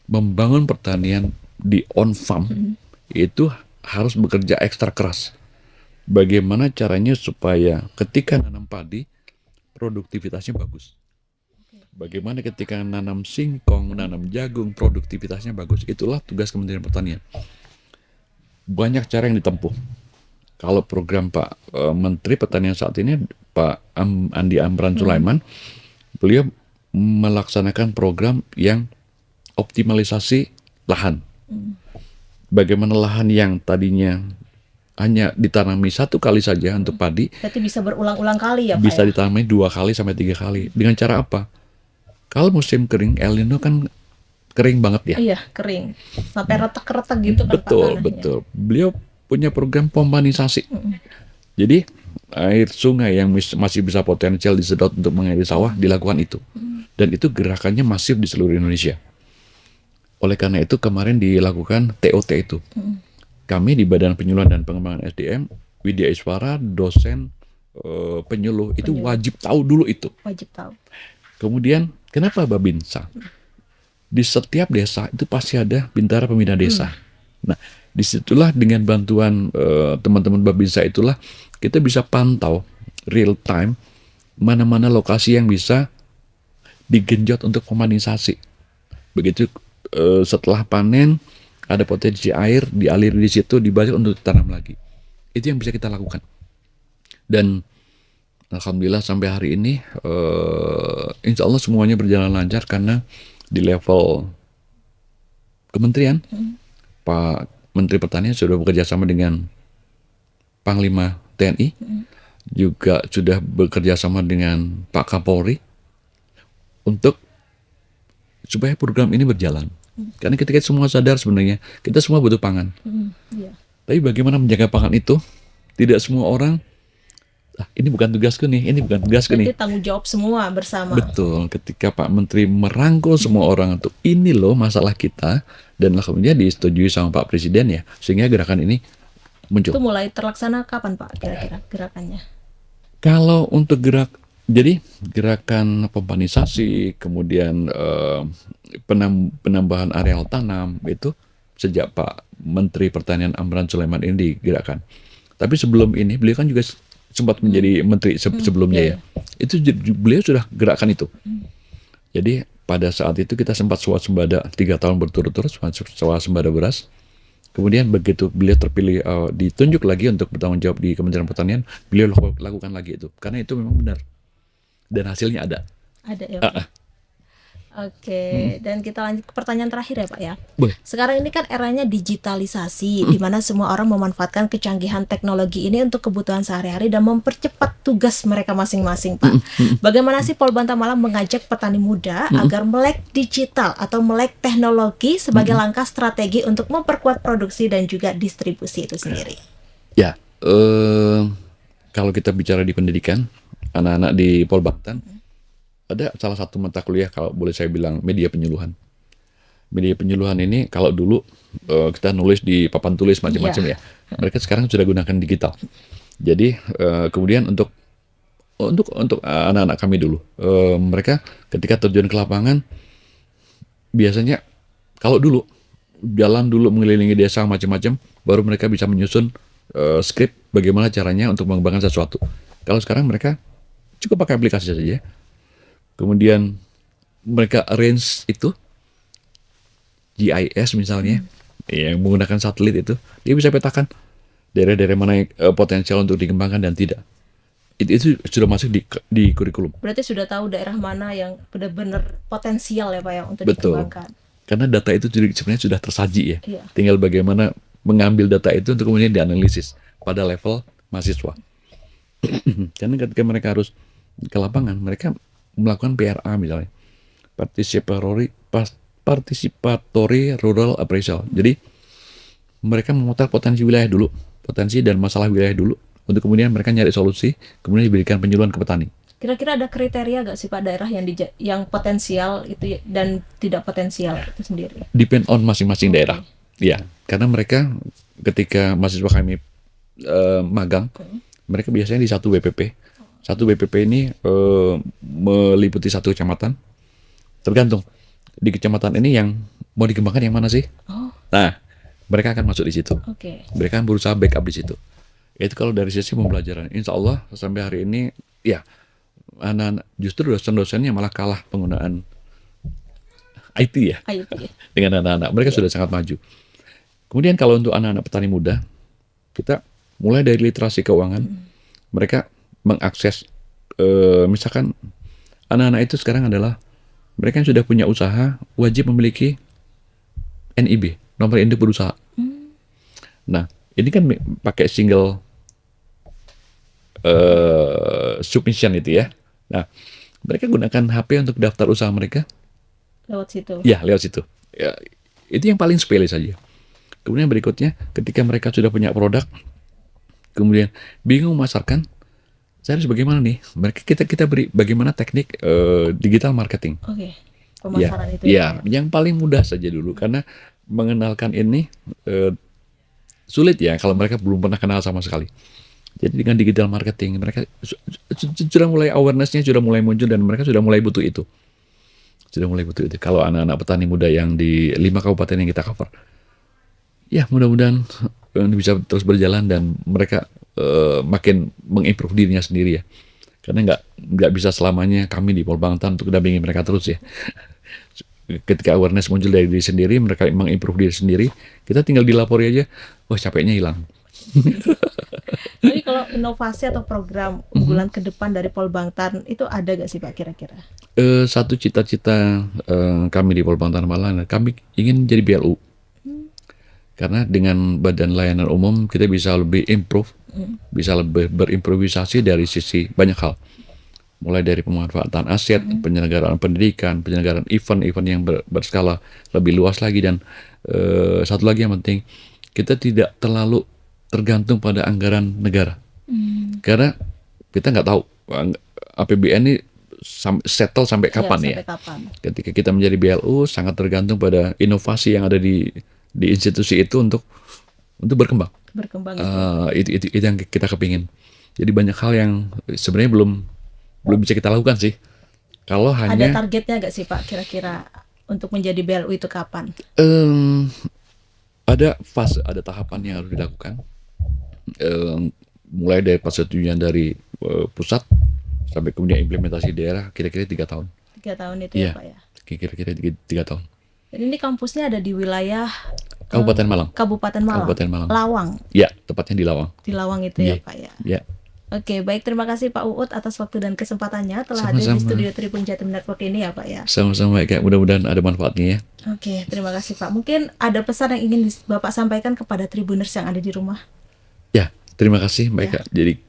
membangun pertanian di on farm itu harus bekerja ekstra keras. Bagaimana caranya supaya ketika nanam padi produktivitasnya bagus. Bagaimana ketika nanam singkong, nanam jagung, produktivitasnya bagus. Itulah tugas Kementerian Pertanian. Banyak cara yang ditempuh. Kalau program Pak Menteri Pertanian saat ini, Pak Andi Amran Sulaiman, beliau melaksanakan program yang optimalisasi lahan. Bagaimana lahan yang tadinya hanya ditanami 1 kali saja untuk padi, berarti bisa berulang-ulang kali ya Pak? Bisa ditanami 2 kali sampai 3 kali. Dengan cara apa? Kalau musim kering, El Nino kan kering banget ya. Iya, kering. Sampai retak-retak gitu kan Pak. Betul. Beliau punya program pompanisasi. Jadi air sungai yang masih bisa potensial disedot untuk mengairi sawah dilakukan itu. Dan itu gerakannya masif di seluruh Indonesia. Oleh karena itu kemarin dilakukan TOT itu. Kami di Badan Penyuluhan dan Pengembangan SDM, Widyaiswara, dosen, penyuluh itu wajib tahu dulu itu. Wajib tahu. Kemudian kenapa Babinsa? di setiap desa itu pasti ada bintara pembina desa. Nah, disitulah dengan bantuan teman-teman Babinsa itulah kita bisa pantau real time mana-mana lokasi yang bisa digenjot untuk pemanisasi. Begitu setelah panen ada potensi air dialir di situ dibalik untuk ditanam lagi. Itu yang bisa kita lakukan. Dan alhamdulillah sampai hari ini insya Allah semuanya berjalan lancar karena di level kementerian Pak Menteri Pertanian sudah bekerja sama dengan Panglima TNI, juga sudah bekerja sama dengan Pak Kapolri untuk supaya program ini berjalan. Karena ketika semua sadar sebenarnya kita semua butuh pangan. Iya. Tapi bagaimana menjaga pangan itu? Tidak semua orang, ini bukan tugasku nih, ini bukan tugasku nih. Berarti tanggung jawab semua bersama. Betul, ketika Pak Menteri merangkul semua orang untuk ini loh masalah kita, dan alhamdulillah disetujui sama Pak Presiden ya, sehingga gerakan ini muncul. Itu mulai terlaksana kapan Pak kira-kira gerakannya? Kalau untuk jadi gerakan pemanisasi, kemudian penambahan areal tanam itu sejak Pak Menteri Pertanian Amran Sulaiman ini digerakkan. Tapi sebelum ini beliau kan juga sempat menjadi menteri sebelumnya ya. Itu beliau sudah gerakan itu. Jadi pada saat itu kita sempat swasembada 3 tahun berturut-turut swasembada beras. Kemudian begitu beliau terpilih ditunjuk lagi untuk bertanggung jawab di Kementerian Pertanian, beliau lakukan lagi itu karena itu memang benar dan hasilnya ada. Ada ya Pak? Oke, dan kita lanjut ke pertanyaan terakhir ya Pak ya. Boleh. Sekarang ini kan eranya digitalisasi, di mana semua orang memanfaatkan kecanggihan teknologi ini untuk kebutuhan sehari-hari dan mempercepat tugas mereka masing-masing Pak. Bagaimana sih Polbanta Malang mengajak petani muda agar melek digital atau melek teknologi sebagai langkah strategi untuk memperkuat produksi dan juga distribusi itu sendiri? Ya, kalau kita bicara di pendidikan, anak-anak di Polbantan, ada salah satu mata kuliah kalau boleh saya bilang media penyuluhan. Media penyuluhan ini kalau dulu kita nulis di papan tulis macam-macam ya. Mereka sekarang sudah gunakan digital. Jadi kemudian untuk anak-anak kami dulu, mereka ketika terjun ke lapangan biasanya kalau dulu jalan dulu mengelilingi desa macam-macam, baru mereka bisa menyusun skrip bagaimana caranya untuk mengembangkan sesuatu. Kalau sekarang mereka cukup pakai aplikasi saja. Kemudian mereka arrange itu GIS misalnya, yang menggunakan satelit itu, dia bisa petakan daerah-daerah mana yang potensial untuk dikembangkan dan tidak. Itu sudah masuk di kurikulum. Berarti sudah tahu daerah mana yang benar-benar potensial ya Pak ya untuk Betul. dikembangkan. Karena data itu sebenarnya sudah tersaji ya. Iya. Tinggal bagaimana mengambil data itu untuk kemudian dianalisis pada level mahasiswa. Karena ketika mereka harus ke lapangan, mereka melakukan PRA misalnya, participatory rural appraisal. Jadi mereka memutar potensi wilayah dulu, potensi dan masalah wilayah dulu, untuk kemudian mereka nyari solusi, kemudian diberikan penyuluhan ke petani. Kira-kira ada kriteria nggak sih Pak daerah yang potensial itu dan tidak potensial itu sendiri? Depend on masing-masing daerah. Ya, karena mereka ketika mahasiswa kami magang, mereka biasanya di satu BPP. Satu BPP ini meliputi satu kecamatan. Tergantung di kecamatan ini yang mau dikembangkan yang mana sih? Nah, mereka akan masuk di situ. Mereka akan berusaha backup di situ. Itu kalau dari sisi pembelajaran. Insya Allah sampai hari ini, ya anak-anak justru dosen-dosennya malah kalah penggunaan IT ya. Dengan anak-anak. Mereka sudah sangat maju. Kemudian kalau untuk anak-anak petani muda, kita mulai dari literasi keuangan. Mereka mengakses, misalkan anak-anak itu sekarang adalah mereka yang sudah punya usaha wajib memiliki NIB, nomor induk berusaha. Nah, ini kan pakai single submission itu ya. Nah, mereka gunakan HP untuk daftar usaha mereka lewat situ. Ya, lewat situ. Ya, itu yang paling sepele saja. Kemudian berikutnya, ketika mereka sudah punya produk, kemudian bingung memasarkan, saya harus bagaimana nih? Kita beri bagaimana teknik digital marketing. Pemasaran itu ya. Yang paling mudah saja dulu karena mengenalkan ini sulit ya kalau mereka belum pernah kenal sama sekali. Jadi dengan digital marketing mereka sudah mulai awareness-nya sudah mulai muncul dan mereka sudah mulai butuh itu. Sudah mulai butuh itu. Kalau anak-anak petani muda yang di 5 kabupaten yang kita cover, ya mudah-mudahan bisa terus berjalan dan mereka makin mengimprove dirinya sendiri ya. Karena nggak bisa selamanya kami di Polbangtan untuk dampingi mereka terus ya. Ketika awareness muncul dari diri sendiri, mereka mengimprove diri sendiri, kita tinggal dilapori aja, wah capeknya hilang. Jadi kalau inovasi atau program unggulan ke depan dari Polbangtan itu ada gak sih Pak kira-kira? Satu cita-cita kami di Polbangtan Malang, kami ingin jadi BLU. Karena dengan Badan Layanan Umum kita bisa lebih improve, bisa lebih berimprovisasi dari sisi banyak hal. Mulai dari pemanfaatan aset, penyelenggaraan pendidikan, penyelenggaraan event-event yang berskala lebih luas lagi, dan satu lagi yang penting, kita tidak terlalu tergantung pada anggaran negara. Karena kita nggak tahu APBN ini settle sampai kapan ya. Sampai kapan. Ketika kita menjadi BLU sangat tergantung pada inovasi yang ada di institusi itu untuk berkembang. Itu yang kita kepingin. Jadi banyak hal yang sebenarnya belum bisa kita lakukan sih. Kalau hanya ada targetnya nggak sih Pak kira-kira untuk menjadi BLU itu kapan? Ada fase, ada tahapan yang harus dilakukan. Mulai dari persetujuan dari pusat sampai kemudian implementasi daerah, kira-kira 3 tahun. 3 tahun itu ya Pak ya? Kira-kira 3 tahun. Jadi ini kampusnya ada di wilayah Kabupaten Malang. Kabupaten Malang. Lawang. Ya, tepatnya di Lawang. Di Lawang itu ya Pak ya? Ya. Oke, baik, terima kasih Pak Uut atas waktu dan kesempatannya telah hadir di studio Tribun Jatim Network ini ya Pak ya. Sama-sama Kak, mudah-mudahan ada manfaatnya ya. Oke, terima kasih Pak. Mungkin ada pesan yang ingin Bapak sampaikan kepada Tribuners yang ada di rumah? Ya, terima kasih Mbak Kak. Jadi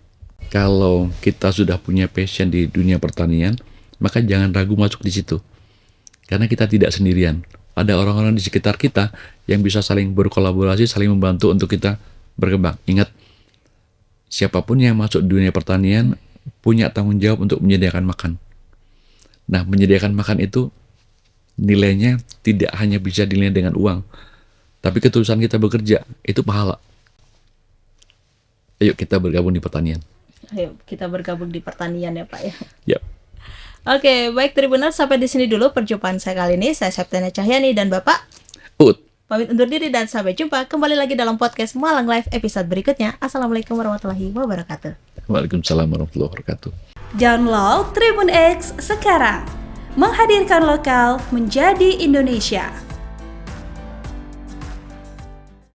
kalau kita sudah punya passion di dunia pertanian, maka jangan ragu masuk di situ. Karena kita tidak sendirian. Ada orang-orang di sekitar kita yang bisa saling berkolaborasi, saling membantu untuk kita berkembang. Ingat, siapapun yang masuk dunia pertanian punya tanggung jawab untuk menyediakan makan. Nah, menyediakan makan itu nilainya tidak hanya bisa dinilai dengan uang, tapi ketulusan kita bekerja, itu pahala. Ayo kita bergabung di pertanian. Ayo kita bergabung di pertanian ya Pak ya. Yap. Oke, baik Tribuners, sampai di sini dulu perjumpaan saya kali ini. Saya Septiana Cahyani dan Bapak Ut. Pamit undur diri dan sampai jumpa kembali lagi dalam podcast Malang Live episode berikutnya. Assalamualaikum warahmatullahi wabarakatuh. Waalaikumsalam warahmatullahi wabarakatuh. Download Tribun X sekarang. Menghadirkan lokal menjadi Indonesia.